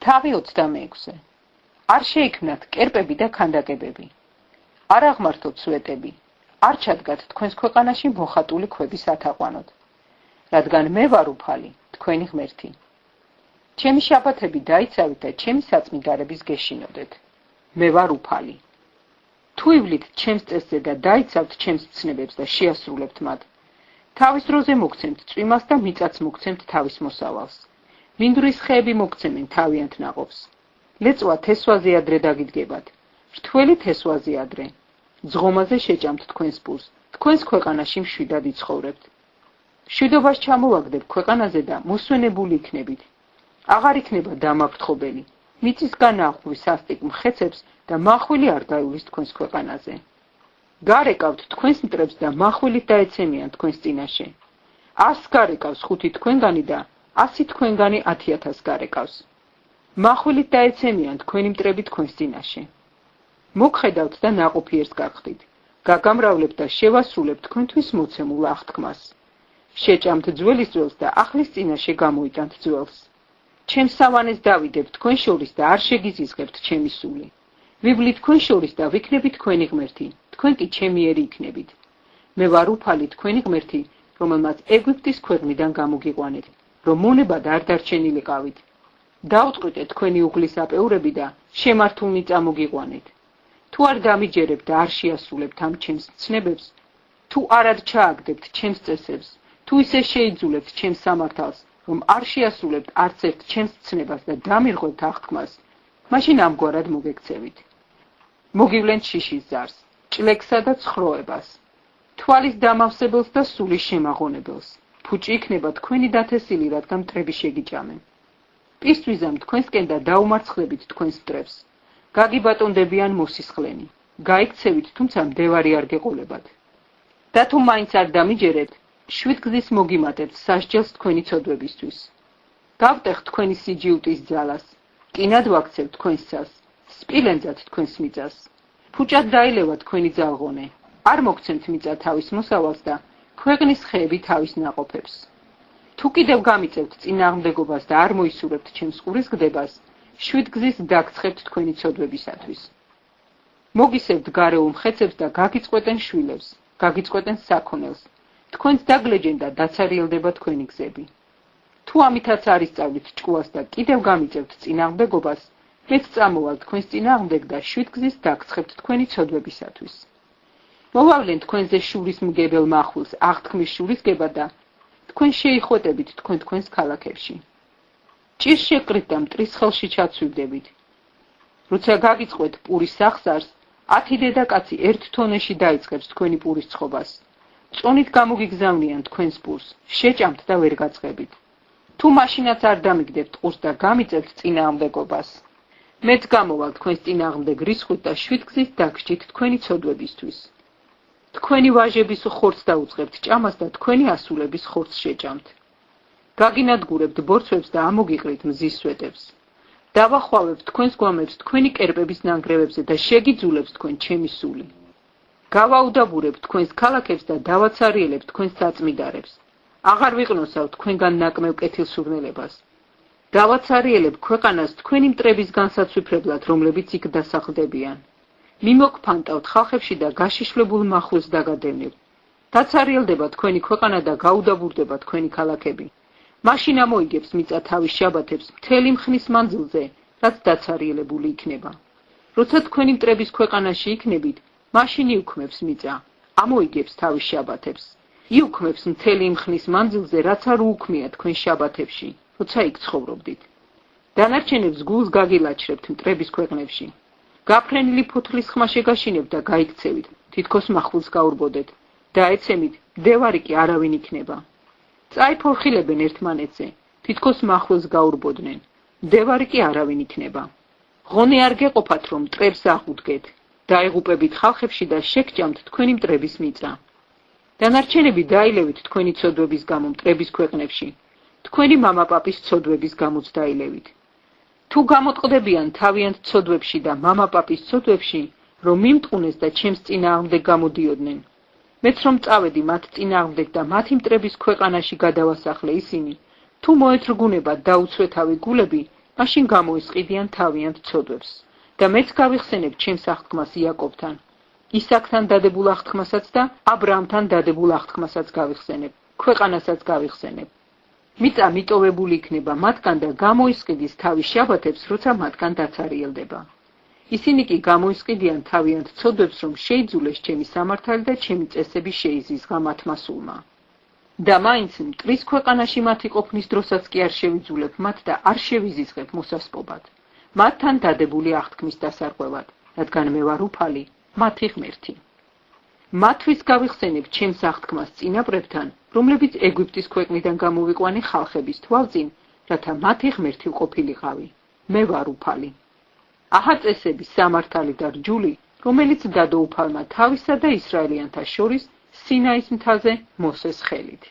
თავი 26. არ შეიქმნათ კერპები და ქანდაკებები. არ აღმართოთ სვეტები. არ ჩადგათ თქვენს ქვეყანაში მოხატული ქვების ათაყვანოდ. რადგან მე ვარ უფალი, თქვენი ღმერთი. ჩემი შაბათები დაიცავით და ჩემი საწმიდარების გეშინოდეთ. მე ვარ უფალი. თუ ივლით ჩემს წესზე და დაიცავთ ჩემს მცნებებს და შეასრულებთ მათ, თავის დროზე მოგცემთ წვიმას და მიწაც მოგცემთ თავის მოსავალს. მინდვრის ხეები მოგცემენ თავიანთ ნაყოფს. ლეწვა თესვაზე ადრე დაგიდგებათ. რთველი თესვაზე ადრე. ძღომაზე შეჭამთ თქვენს პურს. თქვენს ქვეყანაში მშვიდად იცხოვრებთ. მშვიდობას ჩამოვაგდებ ქვეყანაზე და მოსვენებული იქნებით. აღარ იქნება დამაფრთხობელი. მიწისგან ახვი სასტიკ მხეცებს და მახვილი არ გაივლის თქვენს ქვეყანაზე. გარეკავთ თქვენს მტრებს და მახვილით დაეცემიან თქვენს წინაშე. 100 გარეკავს 5 თქვენგანი და 100 თქვენგანი 10,000 გარეკავს. მახვილით დაეცემიან თქვენი მტრები თქვენს წინაშე. მოგხედავთ და ნაყოფიერს გახდით. გაგამრავლებთ და შევასრულებთ თქვენთვის მოცემულ აღთქმას. შეჭამთ ძველის ძველს და ახლის წინაშე გამოიტანთ ძველს. ჩემს სავანეს დავიდებთ თქვენ შორის და არ შეგიზიზღებთ ჩემი სული. ვიბლით თქვენ შორის და ვიქნებით თქვენი ღმერთი. თქვენ კი ჩემიერი იქნებით. მე ვარ უფალი თქვენი ღმერთი, რომელმაც ეგვიპტის ქვეყნიდან გამოგიყვანეთ, რომ მონებად არ დარჩენილიყავით. დაუწყვრიტეთ თქვენი უღლის აპეურები და შემართულნი წამოგიყვანეთ. თუ არ დამიჯერებთ და არ შეასრულებთ ამ ჩემს მცნებებს, თუ არად ჩააგდებთ ჩემს წესებს, თუ ისე შეიძულებთ ჩემს სამართალს, რომ არ შეასრულებთ არც ერთ ჩემს მცნებას და დამირღვევთ აღთქმას, მაშინ ამგვარად მოგექცევით. მოგივლენთ შიშის ზარს, ჭლექსა და ცხროებას, თვალის დამავსებელს და სულის შემაღონებელს. ფუჭი იქნება თქვენი დათესილი, რადგან მტრები შეგიჭამენ. პირს ვიზამ თქვენსკენ და დაუმარცხლებით თქვენს მტრებს. გაგიბატონდებიან მოსისხლენი. გაიქცევით, თუმცა მდევარი არ გეყოლებათ. და თუ მაინც არ დამიჯერებთ, 7 გზის მოგიმატებთ სასჯელს თქვენი ცოდვებისთვის. გავტეხთ თქვენი სიჯიუტის ძალას, კინად ვაქცევთ თქვენს ცას, სპილენძად თქვენს მიწას. ფუჭად დაილევა თქვენი ძალღონე. არ მოგცემთ მიწა თავის მოსავალს და ქვეყნის ხეები თავის ნაყოფებს. თუ კიდევ გამიწევთ წინააღმდეგობას და არ მოისურვებთ ჩემს ყურის გდებას, 7 გზის დაგცხებთ თქვენი ცოდვებისათვის. მოგისევთ გარეულ მხეცებს და გაგიწყვეტენ შვილებს, გაგიწყვეტენ საქონელს. თქვენს დაგლეჯენ და დაცარიელდება თქვენი გზები. თუ ამითაც არ ისწავლით ჭკუას და კიდევ გამიწევთ წინააღმდეგობას, მეც წამოვალ თქვენს წინააღმდეგ და 7 გზის დაგცხებთ თქვენი ცოდვებისათვის. მოვავლენ თქვენზე შურის მგებელ მახვილს, აღთქმის შურისგება და თქვენ შეიხვეტებით თქვენს ქალაქებში. ჭირს შეკრით და მტრის ხელში ჩაცვივდებით. როცა გაგიწყვეთ პურის სახსარს, 10 დედაკაცი 1 თონეში დაიწყებს თქვენი პურის ცხობას. წონით გამოგიგზავნიან თქვენს პურს, შეჭამთ და ვერ გაწყებით. თუ მაშინაც არ დამიგდებთ ყურს და გამიწევთ წინააღმდეგობას, მეც გამოვალ თქვენს წინააღმდეგ რისხვით და 7 გზით დაგსჯით თქვენი ცოდვებისთვის. თქვენი ვაჟების ხორცს დაუწყებთ ჭამას და თქვენი ასულების ხორცს შეჭამთ. გაგინადგურებთ ბორცვებს და ამოგიყრით მზის სვეტებს. დავახვალებთ თქვენს გვამებს თქვენი კერპების ნანგრევებზე და შეგიძულებს თქვენ ჩემი სული. გავაუდაბურებთ თქვენს ქალაქებს და დავაცარიელებთ თქვენს საწმიდარებს. აღარ ვიყნოსავ თქვენგან ნაკმევ კეთილსურნელებას. დავაცარიელებ ქვეყანას თქვენი მტრების განსაცვიფრებლად, რომლებიც იქ დასახლდებიან. მიმოგფანტავთ ხალხებში და გაშიშვლებულ მახვილს დაგადევნებთ. დაცარიელდება თქვენი ქვეყანა და გაუდაბურდება თქვენი ქალაქები. მაშინ ამოიგებს მიწა თავის შაბათებს მთელი მხნის მანძილზე, რაც დაცარიელებული იქნება. როცა თქვენი მტრების ქვეყანაში იქნებით, მაშინ იუქმებს მიწა, ამოიგებს თავის შაბათებს. იუქმებს მთელი მხნის მანძილზე, რაც არ უუქმია თქვენ შაბათებში, როცა იქ ცხოვრობდით. დანარჩენებს გულს გაგილაჩრებთ მტრების ქვეყნებში. გაფრენილი ფოთლის ხმა შეგაშინებთ და გაიქცევით, თითქოს მახვილს გაურბოდეთ. დაეცემით, მდევარი კი არავინ იქნება. წაიფორხილებენ ერთმანეთზე, თითქოს მახვილს გაურბოდნენ. მდევარი კი არავინ იქნება. ღონე არ გეყოფათ, რომ მტრებს აღუდგეთ. დაეღუპებით ხალხებში და შეგჭამთ თქვენი მტრების მიწა. დანარჩენები დაილევით თქვენი ცოდვების გამო მტრების ქვეყნებში. თქვენი მამაპაპის ცოდვების გამოც დაილევით. თუ გამოტყდებიან თავიანთ ცოდვებში და მამაპაპის ცოდვებში, რომ მიმტყუნეს და ჩემს წინააღმდეგ გამოდიოდნენ. მეც რომ წავედი მათ წინააღმდეგ და მათი მტრების ქვეყანაში გადავასახლე ისინი, თუ მოეთრგუნებათ დაუცვეთავი გულები, მაშინ გამოისყიდიან თავიანთ ცოდვებს და მეც გავიხსენებ ჩემს აღთქმას იაკობთან, ისაკთან დადებულ აღთქმასაც და აბრაამთან დადებულ აღთქმასაც გავიხსენებ, ქვეყანასაც გავიხსენებ. მიწა მიტოვებული იქნება მათგან და გამოისყიდის თავის შაბათებს, როცა მათგან დაცარიელდება. ისინი კი გამოისყიდიან თავიანთ ცოდვებს, რომ შეიძულეს ჩემი სამართალი და ჩემი წესები შეიზიზღა მათმა სულმა. და მაინც მტრის ქვეყანაში მათი ყოფნის დროსაც კი არ შევიძულებ მათ და არ შევიზიზღებ მოსასპობად, მათთან დადებული აღთქმის დასარღვევად, რადგან მე ვარ უფალი, მათი ღმერთი. მათთვის გავიხსენებ ჩემს აღთქმას წინაპრებთან, რომლებიც ეგვიპტის ქვეყნიდან გამოვიყვანე ხალხების თვალწინ, რათა მათი ღმერთი ყოფილიყავი. მე ვარ უფალი. აჰა წესები, სამართალი და რჯული, რომელიც დადო უფალმა თავისა და ისრაელიანთა შორის სინაის მთაზე მოსეს ხელით.